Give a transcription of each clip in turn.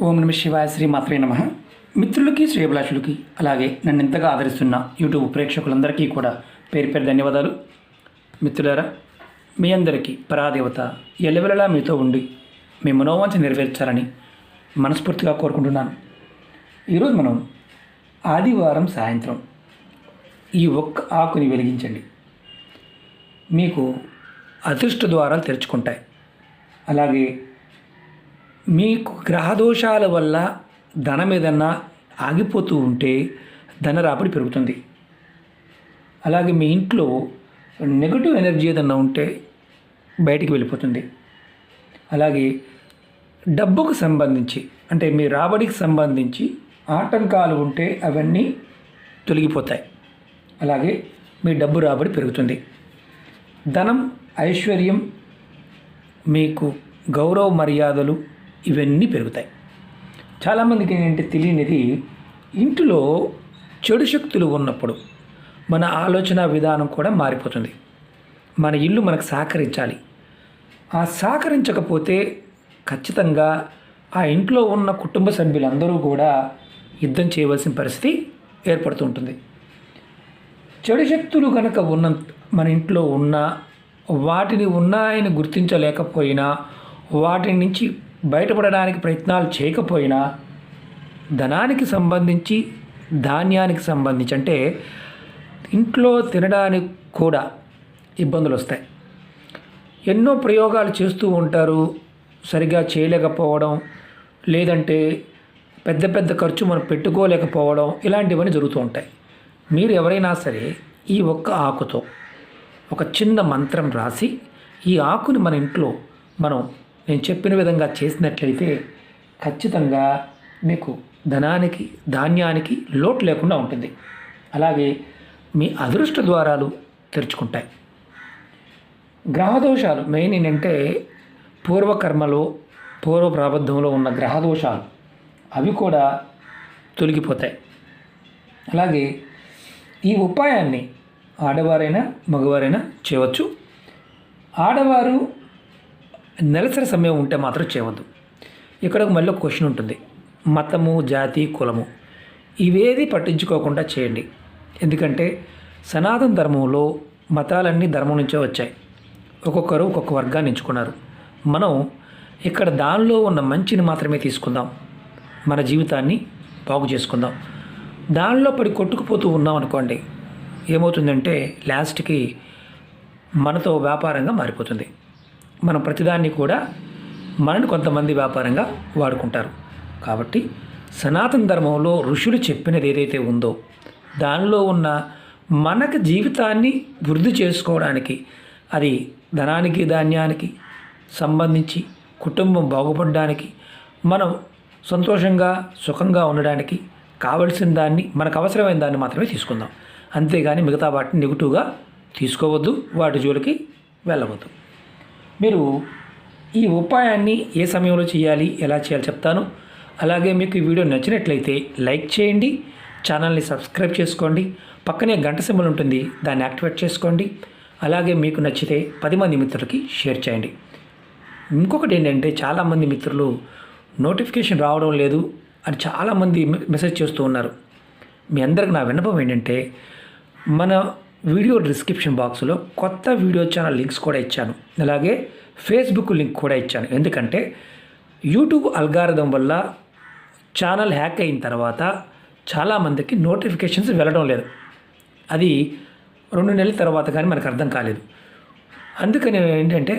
ఓం నమ శివాయ, శ్రీ మాత్రే నమః. మిత్రులకి, శ్రేయభిలాషులకి, అలాగే నన్ను ఎంతగా ఆదరిస్తున్న యూట్యూబ్ ప్రేక్షకులందరికీ కూడా పేరు పేరు ధన్యవాదాలు. మిత్రులారా, మీ అందరికీ పరాదేవత ఎల్లవెల్లలా మీతో ఉండి మీ మనోవాంఛ నెరవేర్చాలని మనస్ఫూర్తిగా కోరుకుంటున్నాను. ఈరోజు మనం ఆదివారం సాయంత్రం ఈ ఒక్క ఆకుని వెలిగించండి. మీకు అదృష్ట ద్వారాలు తెరుచుకుంటాయి. అలాగే మీకు గ్రహదోషాల వల్ల ధనం ఏదన్నా ఆగిపోతూ ఉంటే ధన రాబడి పెరుగుతుంది. అలాగే మీ ఇంట్లో నెగటివ్ ఎనర్జీ ఏదన్నా ఉంటే బయటికి వెళ్ళిపోతుంది. అలాగే డబ్బుకు సంబంధించి అంటే మీ రాబడికి సంబంధించి ఆటంకాలు ఉంటే అవన్నీ తొలగిపోతాయి. అలాగే మీ డబ్బు రాబడి పెరుగుతుంది. ధనం, ఐశ్వర్యం, మీకు గౌరవ మర్యాదలు ఇవన్నీ పెరుగుతాయి. చాలామందికి ఏంటంటే తెలియనిది, ఇంటిలో చెడు శక్తులు ఉన్నప్పుడు మన ఆలోచన విధానం కూడా మారిపోతుంది. మన ఇల్లు మనకు సహకరించాలి. ఆ సహకరించకపోతే ఖచ్చితంగా ఆ ఇంట్లో ఉన్న కుటుంబ సభ్యులందరూ కూడా యుద్ధం చేయవలసిన పరిస్థితి ఏర్పడుతూ ఉంటుంది. చెడు శక్తులు కనుక మన ఇంట్లో ఉన్నా, వాటిని ఉన్నాయని గుర్తించలేకపోయినా, వాటి నుంచి బయటపడడానికి ప్రయత్నాలు చేయకపోయినా, ధనానికి సంబంధించి, ధాన్యానికి సంబంధించి అంటే ఇంట్లో తినడానికి కూడా ఇబ్బందులు వస్తాయి. ఎన్నో ప్రయోగాలు చేస్తూ ఉంటారు, సరిగా చేయలేకపోవడం, లేదంటే పెద్ద పెద్ద ఖర్చు మనం పెట్టుకోలేకపోవడం, ఇలాంటివన్నీ జరుగుతూ ఉంటాయి. మీరు ఎవరైనా సరే ఈ ఒక్క ఆకుతో ఒక చిన్న మంత్రం రాసి ఈ ఆకుని మన ఇంట్లో నేను చెప్పిన విధంగా చేసినట్లయితే ఖచ్చితంగా మీకు ధనానికి, ధాన్యానికి లోటు లేకుండా ఉంటుంది. అలాగే మీ అదృష్ట ద్వారాలు తెరుచుకుంటాయి. గ్రహదోషాలు మెయిన్ ఏంటంటే పూర్వకర్మలో, పూర్వ ప్రాబద్ధంలో ఉన్న గ్రహదోషాలు అవి కూడా తొలగిపోతాయి. అలాగే ఈ ఉపాయాన్ని ఆడవారైనా మగవారైనా చేయవచ్చు. ఆడవారు నెలసరి సమయం ఉంటే మాత్రం చేయవద్దు. ఇక్కడ మళ్ళీ క్వశ్చన్ ఉంటుంది, మతము, జాతి, కులము ఇవేది పట్టించుకోకుండా చేయండి. ఎందుకంటే సనాతన ధర్మంలో మతాలన్నీ ధర్మం నుంచే వచ్చాయి. ఒక్కొక్కరు ఒక్కొక్క వర్గాన్ని ఎంచుకున్నారు. మనం ఇక్కడ దానిలో ఉన్న మంచిని మాత్రమే తీసుకుందాం, మన జీవితాన్ని బాగు చేసుకుందాం. దానిలో పడి కొట్టుకుపోతూ ఉన్నాం అనుకోండి, ఏమవుతుందంటే లాస్ట్కి మనతో వ్యాపారంగా మారిపోతుంది. మనం ప్రతిదాన్ని కూడా మనని కొంతమంది వ్యాపారంగా వాడుకుంటారు. కాబట్టి సనాతన ధర్మంలో ఋషులు చెప్పినది ఏదైతే ఉందో దానిలో ఉన్న మనకు జీవితాన్ని వృద్ధి చేసుకోవడానికి, అది ధనానికి, ధాన్యానికి సంబంధించి కుటుంబం బాగుపడడానికి, మనం సంతోషంగా సుఖంగా ఉండడానికి కావలసిన దాన్ని, మనకు అవసరమైన దాన్ని మాత్రమే తీసుకుందాం. అంతేగాని మిగతా వాటిని నెగిటివ్గా తీసుకోవద్దు, వాటి జోలికి వెళ్ళవద్దు. మీరు ఈ ఉపాయాన్ని ఏ సమయంలో చేయాలి, ఎలా చేయాలి చెప్తాను. అలాగే మీకు ఈ వీడియో నచ్చినట్లయితే లైక్ చేయండి, ఛానల్ని సబ్స్క్రైబ్ చేసుకోండి, పక్కనే గంట సింబల్ ఉంటుంది, దాన్ని యాక్టివేట్ చేసుకోండి. అలాగే మీకు నచ్చితే 10 మంది మిత్రులకి షేర్ చేయండి. ఇంకొకటి ఏంటంటే, చాలామంది మిత్రులు నోటిఫికేషన్ రావడం లేదు అని చాలామంది మెసేజ్ చేస్తూ ఉన్నారు. మీ అందరికి నా విన్నపం ఏంటంటే, మన వీడియో డిస్క్రిప్షన్ బాక్స్లో కొత్త వీడియో ఛానల్ లింక్స్ కూడా ఇచ్చాను. అలాగే ఫేస్బుక్ లింక్ కూడా ఇచ్చాను. ఎందుకంటే యూట్యూబ్ అల్గారిథం వల్ల ఛానల్ హ్యాక్ అయిన తర్వాత చాలామందికి నోటిఫికేషన్స్ వెళ్ళడం లేదు. అది 2 నెలల తర్వాత కానీ మనకు అర్థం కాలేదు. అందుకని ఏంటంటే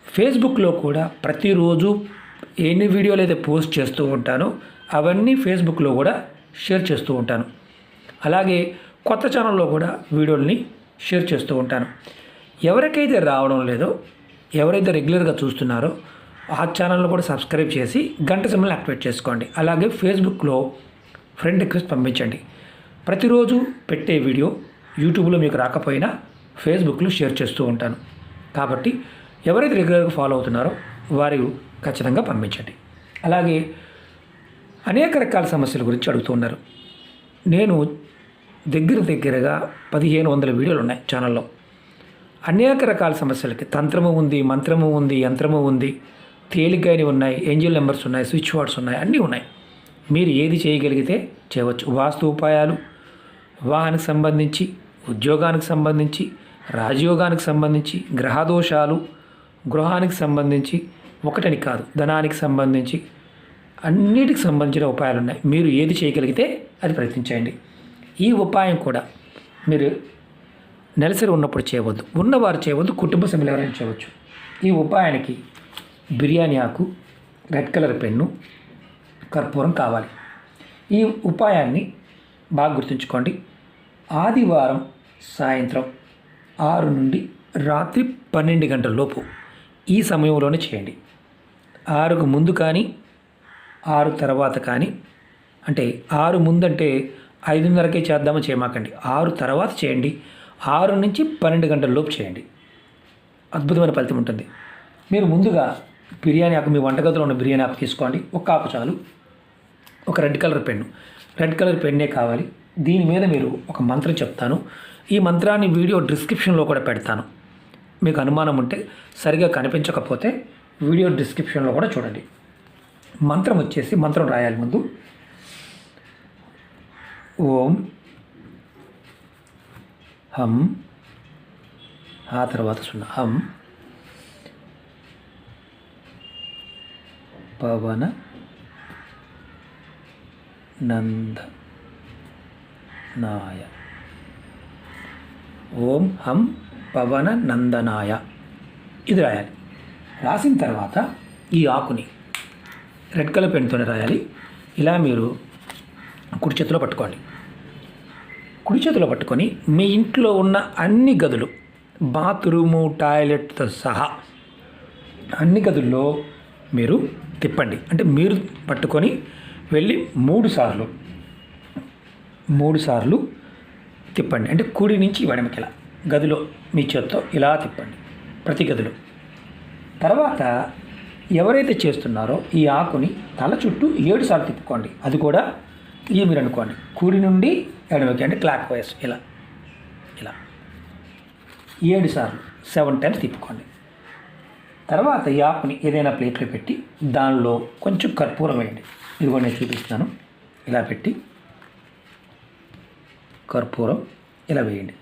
ఫేస్బుక్లో కూడా ప్రతిరోజు ఎన్ని వీడియోలు అయితే పోస్ట్ చేస్తూ ఉంటానో అవన్నీ ఫేస్బుక్లో కూడా షేర్ చేస్తూ ఉంటాను. అలాగే కొత్త ఛానల్లో కూడా వీడియోల్ని షేర్ చేస్తూ ఉంటాను. ఎవరికైతే రావడం లేదో, ఎవరైతే రెగ్యులర్గా చూస్తున్నారో ఆ ఛానల్లో కూడా సబ్స్క్రైబ్ చేసి గంట సింబల్ని యాక్టివేట్ చేసుకోండి. అలాగే ఫేస్బుక్లో ఫ్రెండ్ రిక్వెస్ట్ పంపించండి. ప్రతిరోజు పెట్టే వీడియో యూట్యూబ్లో మీకు రాకపోయినా ఫేస్బుక్లో షేర్ చేస్తూ ఉంటాను. కాబట్టి ఎవరైతే రెగ్యులర్గా ఫాలో అవుతున్నారో వారు ఖచ్చితంగా పంపించండి. అలాగే అనేక రకాల సమస్యల గురించి అడుగుతున్నారు. నేను దగ్గరగా 1500 వీడియోలు ఉన్నాయి ఛానల్లో. అనేక రకాల సమస్యలకి తంత్రము ఉంది, మంత్రము ఉంది, యంత్రము ఉంది, తేలికైనవి ఉన్నాయి, ఏంజిల్ నెంబర్స్ ఉన్నాయి, స్విచ్ వర్డ్స్ ఉన్నాయి, అన్నీ ఉన్నాయి. మీరు ఏది చేయగలిగితే చేయవచ్చు. వాస్తు ఉపాయాలు, వివాహానికి సంబంధించి, ఉద్యోగానికి సంబంధించి, రాజయోగానికి సంబంధించి, గ్రహదోషాలు, గృహానికి సంబంధించి, ఒకటని కాదు ధనానికి సంబంధించి అన్నిటికి సంబంధించిన ఉపాయాలు ఉన్నాయి. మీరు ఏది చేయగలిగితే అది ప్రయత్నించండి. ఈ ఉపాయం కూడా మీరు నెలసరి ఉన్నప్పుడు చేయవద్దు, ఉన్నవారు చేయవద్దు, కుటుంబ సభ్యులు ఎవరైనా చేయవచ్చు. ఈ ఉపాయానికి బిర్యానీ ఆకు, రెడ్ కలర్ పెన్ను, కర్పూరం కావాలి. ఈ ఉపాయాన్ని బాగా గుర్తుంచుకోండి. ఆదివారం సాయంత్రం 6 నుండి రాత్రి 12 గంటల లోపు ఈ సమయంలోనే చేయండి. 6కు ముందు కానీ 6 తర్వాత కానీ, అంటే 6 ముందంటే 5:30కే చేద్దామని చేయమాకండి. 6 తర్వాత చేయండి. 6 నుంచి 12 గంటల లోపు చేయండి. అద్భుతమైన ఫలితం ఉంటుంది. మీరు ముందుగా బిర్యానీ ఆకు, మీ వంటగదిలో ఉన్న బిర్యానీ ఆకు తీసుకోండి. ఒక ఆకు చాలు. ఒక red colour pen, red colour పెన్నే కావాలి. దీని మీద మీరు ఒక మంత్రం చెప్తాను. ఈ మంత్రాన్ని వీడియో డిస్క్రిప్షన్లో కూడా పెడతాను. మీకు అనుమానం ఉంటే, సరిగా కనిపించకపోతే వీడియో డిస్క్రిప్షన్లో కూడా చూడండి. మంత్రం వచ్చేసి, మంత్రం రాయాలి ముందు. ఓం హం, ఆ తర్వాత 0, హం పవన నందనాయ. ఓం హం పవన నందనాయ. ఇది రాయాలి. రాసిన తర్వాత ఈ ఆకుని రెడ్ కలర్ పెన్తోనే రాయాలి. ఇలా మీరు కుడి చేతిలో పట్టుకోండి. కుడి చేతిలో పట్టుకొని మీ ఇంట్లో ఉన్న అన్ని గదులు, బాత్రూము, టాయిలెట్తో సహా అన్ని గదుల్లో మీరు తిప్పండి. అంటే మీరు పట్టుకొని వెళ్ళి 3 సార్లు తిప్పండి. అంటే కుడి నుంచి ఎడమకి ఇలా గదిలో మీ చేత్తో ఇలా తిప్పండి, ప్రతి గదిలో. తర్వాత ఎవరైతే చేస్తున్నారో ఈ ఆకుని తల చుట్టూ 7 సార్లు తిప్పుకోండి. అది కూడా మీరు అనుకోండి, కుడి నుండి ఎడమకి, అంటే క్లాక్ వైస్ ఇలా 7 సార్లు, 7 టైమ్స్ తిప్పుకోండి. తర్వాత ఈ ఆకుని ఏదైనా ప్లేట్లో పెట్టి దానిలో కొంచెం కర్పూరం వేయండి. ఇదిగో నేను చూపిస్తున్నాను. ఇలా పెట్టి కర్పూరం ఇలా వేయండి.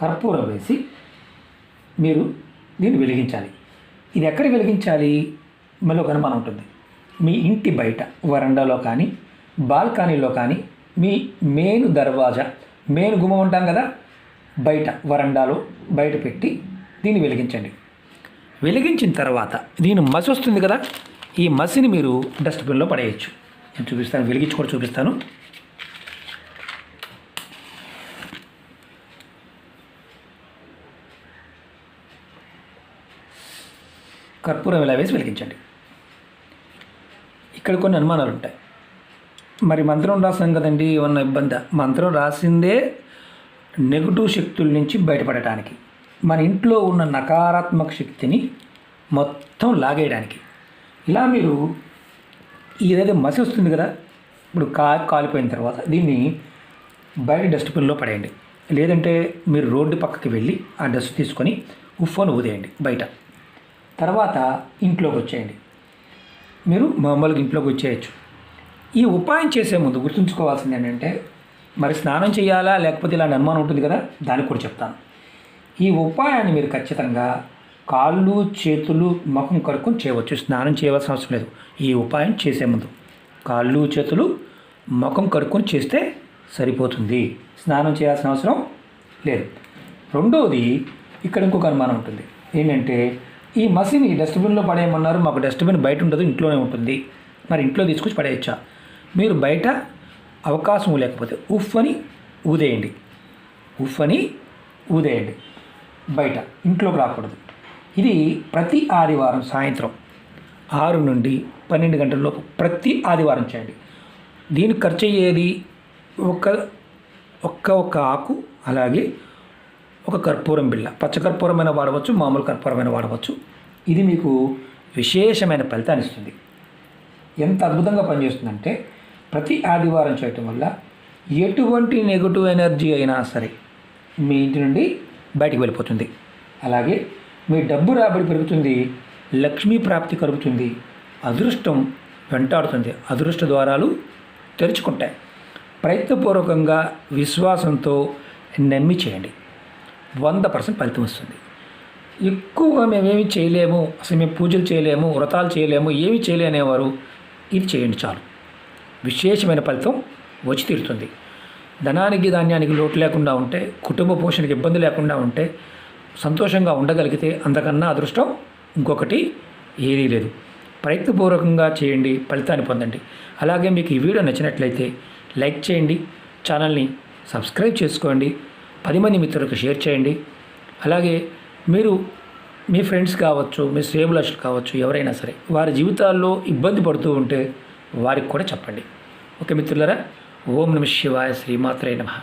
కర్పూరం వేసి మీరు దీన్ని వెలిగించాలి. ఇది ఎక్కడ వెలిగించాలి? మళ్ళీ ఒక అనుమానం ఉంటుంది. మీ ఇంటి బయట వరండాలో కానీ, బాల్కనీలో కానీ, మీ మెయిన్ దర్వాజా, మెయిన్ గుమ్మం ఉంటాం కదా, బయట వరండాలో బయట పెట్టి దీన్ని వెలిగించండి. వెలిగించిన తర్వాత దీని మసి వస్తుంది కదా, ఈ మసిని మీరు డస్ట్బిన్లో పడేయచ్చు. నేను చూపిస్తాను, వెలిగించి కూడా చూపిస్తాను. కర్పూరం ఇలా వేసి వెలిగించండి. ఇక్కడ కొన్ని అనుమానాలు ఉంటాయి. మరి మంత్రం రాసాం కదండి, ఏమన్నా ఇబ్బంది? మంత్రం రాసిందే నెగటివ్ శక్తుల నుంచి బయటపడటానికి, మన ఇంట్లో ఉన్న నకారాత్మక శక్తిని మొత్తం లాగేయడానికి. ఇలా మీరు ఏదైతే మసి వస్తుంది కదా, ఇప్పుడు కాలిపోయిన తర్వాత దీన్ని బయట డస్ట్బిన్లో పడేయండి. లేదంటే మీరు రోడ్డు పక్కకి వెళ్ళి ఆ డస్ట్ తీసుకొని ఉఫ్ఫను ఊదేయండి బయట. తర్వాత ఇంట్లోకి వచ్చేయండి. మీరు మామూలుగా ఇంట్లోకి వచ్చేయచ్చు. ఈ ఉపాయం చేసే ముందు గుర్తుంచుకోవాల్సింది ఏంటంటే, మరి స్నానం చేయాలా లేకపోతే ఇలాంటి అనుమానం ఉంటుంది కదా, దానికి కూడా చెప్తాను. ఈ ఉపాయాన్ని మీరు ఖచ్చితంగా కాళ్ళు, చేతులు, ముఖం కడుక్కొని చేయవచ్చు. స్నానం చేయవలసిన అవసరం లేదు. ఈ ఉపాయం చేసే ముందు కాళ్ళు, చేతులు, ముఖం కడుక్కొని చేస్తే సరిపోతుంది. స్నానం చేయాల్సిన అవసరం లేదు. రెండోది, ఇక్కడ ఇంకొక అనుమానం ఉంటుంది. ఏంటంటే, ఈ మసిని డస్ట్బిన్లో పడేయమన్నారు, మాకు డస్ట్బిన్ బయట ఉండదు, ఇంట్లోనే ఉంటుంది. మరి ఇంట్లో తీసుకొచ్చి పడేయచ్చా? మీరు బయట అవకాశం లేకపోతే ఉఫ్ అని ఊదేయండి. బయట, ఇంట్లోకి రాకూడదు. ఇది ప్రతి ఆదివారం సాయంత్రం 6 నుండి 12 గంటల లోపు ప్రతి ఆదివారం చేయండి. దీనికి ఖర్చు అయ్యేది ఒక్క ఆకు, అలాగే ఒక కర్పూరం బిళ్ళ. పచ్చకర్పూరమైన వాడవచ్చు, మామూలు కర్పూరమైన వాడవచ్చు. ఇది మీకు విశేషమైన ఫలితాన్ని ఇస్తుంది. ఎంత అద్భుతంగా పనిచేస్తుందంటే, ప్రతి ఆదివారం చేయటం వల్ల ఎటువంటి నెగటివ్ ఎనర్జీ అయినా సరే మీ ఇంటి నుండి బయటికి వెళ్ళిపోతుంది. అలాగే మీ డబ్బు రాబడి పెరుగుతుంది. లక్ష్మీ ప్రాప్తి కలుగుతుంది, అదృష్టం వెంటాడుతుంది, అదృష్ట ద్వారాలు తెరుచుకుంటాయి. ప్రయత్నపూర్వకంగా విశ్వాసంతో నమ్మి చేయండి, 100% ఫలితం వస్తుంది. ఎక్కువగా మేమేమి చేయలేము, అసలు మేము పూజలు చేయలేము, వ్రతాలు చేయలేము, ఏమి చేయలేనేవారు ఇది చేయండి చాలు, విశేషమైన ఫలితం వచ్చి తీరుతుంది. ధనానికి ధాన్యానికి లోటు లేకుండా ఉంటే, కుటుంబ పోషణకి ఇబ్బంది లేకుండా ఉంటే, సంతోషంగా ఉండగలిగితే అంతకన్నా అదృష్టం ఇంకొకటి ఏదీ లేదు. ప్రయత్నపూర్వకంగా చేయండి, ఫలితాన్ని పొందండి. అలాగే మీకు ఈ వీడియో నచ్చినట్లయితే లైక్ చేయండి, ఛానల్ని సబ్స్క్రైబ్ చేసుకోండి, 10 మంది మిత్రులకు షేర్ చేయండి. అలాగే మీరు మీ ఫ్రెండ్స్ కావచ్చు, మీ శ్రేయభిలాషులు కావచ్చు, ఎవరైనా సరే వారి జీవితాల్లో ఇబ్బంది పడుతూ ఉంటే వారికి కూడా చెప్పండి. ఓకే మిత్రులారా, ఓం నమః శివాయ, శ్రీమాత్రే నమః.